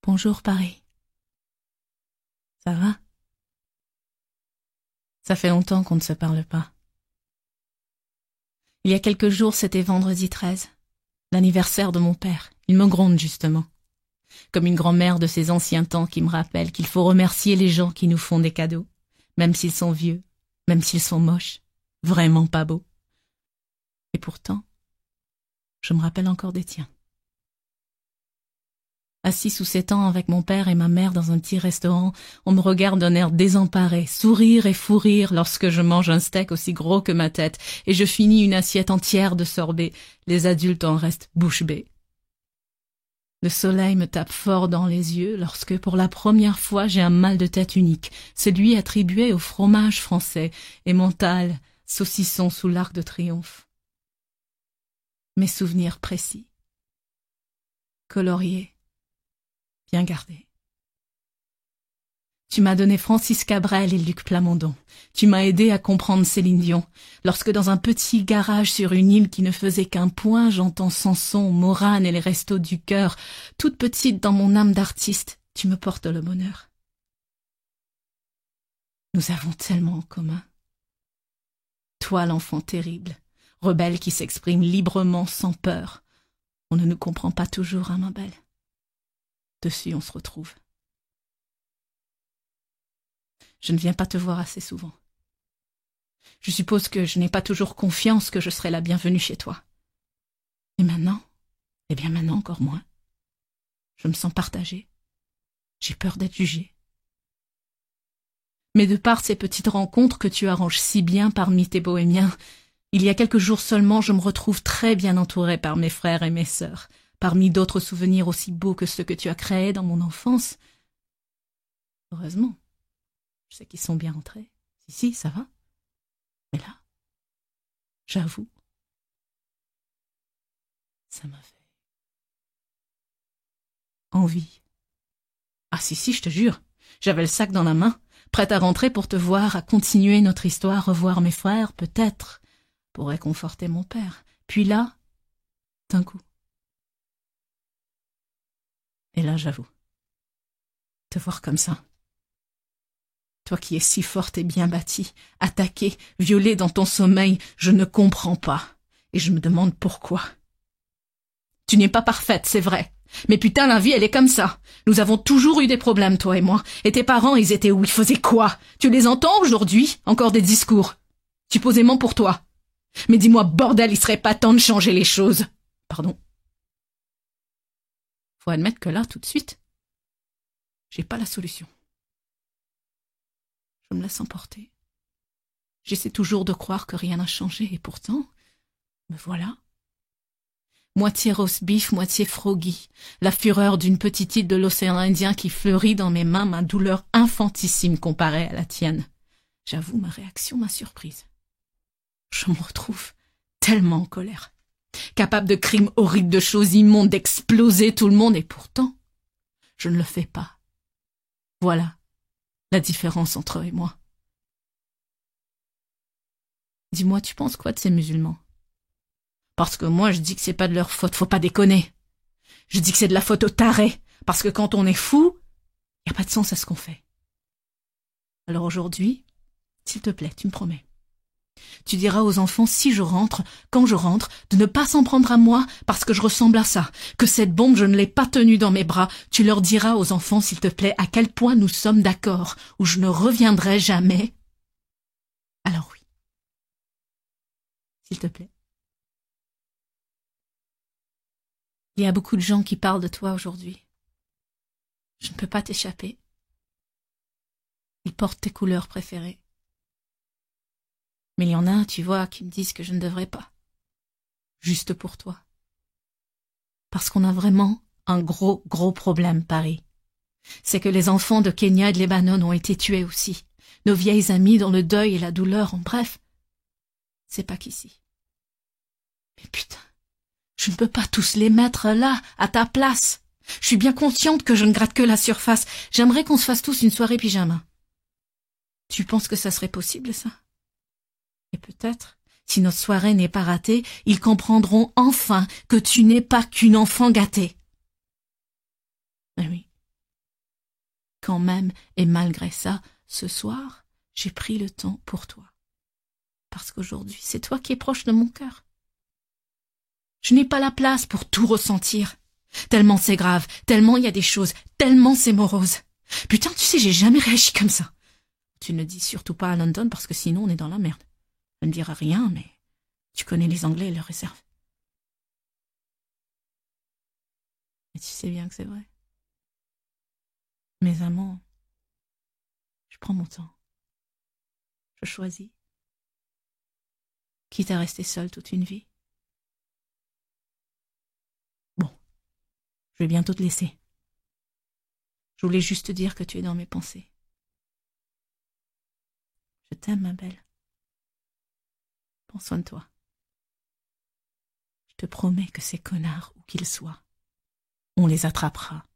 Bonjour Paris. Ça va? Ça fait longtemps qu'on ne se parle pas. Il y a quelques jours, c'était vendredi 13, l'anniversaire de mon père. Il me gronde justement, comme une grand-mère de ces anciens temps qui me rappelle qu'il faut remercier les gens qui nous font des cadeaux, même s'ils sont vieux, même s'ils sont moches, vraiment pas beaux. Et pourtant, je me rappelle encore des tiens. Assis sous s'étend avec mon père et ma mère dans un petit restaurant, on me regarde d'un air désemparé, sourire et fou rire lorsque je mange un steak aussi gros que ma tête et je finis une assiette entière de sorbet. Les adultes en restent bouche bée. Le soleil me tape fort dans les yeux lorsque, pour la première fois, j'ai un mal de tête unique, celui attribué au fromage français, Emmental, saucisson sous l'Arc de Triomphe. Mes souvenirs précis, coloriés, bien gardé. Tu m'as donné Francis Cabrel et Luc Plamondon. Tu m'as aidé à comprendre Céline Dion. Lorsque dans un petit garage sur une île qui ne faisait qu'un point, j'entends Samson, Morane et les restos du cœur, toute petite dans mon âme d'artiste, tu me portes le bonheur. Nous avons tellement en commun. Toi, l'enfant terrible, rebelle qui s'exprime librement sans peur. On ne nous comprend pas toujours, hein, ma belle. Dessus, on se retrouve. Je ne viens pas te voir assez souvent. Je suppose que je n'ai pas toujours confiance que je serai la bienvenue chez toi. Et maintenant, eh bien maintenant encore moins. Je me sens partagée. J'ai peur d'être jugée. Mais de par ces petites rencontres que tu arranges si bien parmi tes bohémiens, il y a quelques jours seulement, je me retrouve très bien entourée par mes frères et mes sœurs, parmi d'autres souvenirs aussi beaux que ceux que tu as créés dans mon enfance. Heureusement, je sais qu'ils sont bien entrés. Si, ça va. Mais là, j'avoue, ça m'a fait envie. Ah si, je te jure, j'avais le sac dans la main, prête à rentrer pour te voir, à continuer notre histoire, revoir mes frères, peut-être, pour réconforter mon père. Puis là, d'un coup. Et là, j'avoue, te voir comme ça, toi qui es si forte et bien bâtie, attaquée, violée dans ton sommeil, je ne comprends pas, et je me demande pourquoi. Tu n'es pas parfaite, c'est vrai, mais putain, la vie, elle est comme ça. Nous avons toujours eu des problèmes, toi et moi, et tes parents, ils étaient où, ils faisaient quoi? Tu les entends aujourd'hui? Encore des discours. Supposément pour toi. Mais dis-moi, bordel, il serait pas temps de changer les choses. Pardon. Faut admettre que là, tout de suite, j'ai pas la solution. Je me laisse emporter. J'essaie toujours de croire que rien n'a changé, et pourtant, me voilà. Moitié roast beef, moitié froggy, la fureur d'une petite île de l'océan Indien qui fleurit dans mes mains, ma douleur infantissime comparée à la tienne. J'avoue, ma réaction m'a surprise. Je me retrouve tellement en colère, capable de crimes horribles, de choses immondes, d'exploser tout le monde, et pourtant, je ne le fais pas. Voilà la différence entre eux et moi. Dis-moi, tu penses quoi de ces musulmans? Parce que moi, je dis que c'est pas de leur faute, faut pas déconner. Je dis que c'est de la faute aux tarés, parce que quand on est fou, y a pas de sens à ce qu'on fait. Alors aujourd'hui, s'il te plaît, tu me promets. Tu diras aux enfants, si je rentre, quand je rentre, de ne pas s'en prendre à moi parce que je ressemble à ça, que cette bombe, je ne l'ai pas tenue dans mes bras. Tu leur diras aux enfants, s'il te plaît, à quel point nous sommes d'accord, où je ne reviendrai jamais. Alors oui. S'il te plaît. Il y a beaucoup de gens qui parlent de toi aujourd'hui. Je ne peux pas t'échapper. Ils portent tes couleurs préférées. Mais il y en a, tu vois, qui me disent que je ne devrais pas. Juste pour toi. Parce qu'on a vraiment un gros problème, Paris. C'est que les enfants de Kenya et de Lebanon ont été tués aussi. Nos vieilles amies dans le deuil et la douleur, en bref. C'est pas qu'ici. Mais putain, je ne peux pas tous les mettre là, à ta place. Je suis bien consciente que je ne gratte que la surface. J'aimerais qu'on se fasse tous une soirée pyjama. Tu penses que ça serait possible, ça? Et peut-être, si notre soirée n'est pas ratée, ils comprendront enfin que tu n'es pas qu'une enfant gâtée. Eh oui, Quand même, et malgré ça, ce soir, j'ai pris le temps pour toi. Parce qu'aujourd'hui, c'est toi qui es proche de mon cœur. Je n'ai pas la place pour tout ressentir. Tellement c'est grave, tellement il y a des choses, tellement c'est morose. Putain, tu sais, j'ai jamais réagi comme ça. Tu ne dis surtout pas à London parce que sinon on est dans la merde. Elle ne dira rien, mais tu connais les Anglais et leurs réserves. Et tu sais bien que c'est vrai. Mes amants, je prends mon temps. Je choisis. Quitte à rester seule toute une vie. Bon, je vais bientôt te laisser. Je voulais juste te dire que tu es dans mes pensées. Je t'aime, ma belle. Prends soin de toi. Je te promets que ces connards, où qu'ils soient, on les attrapera.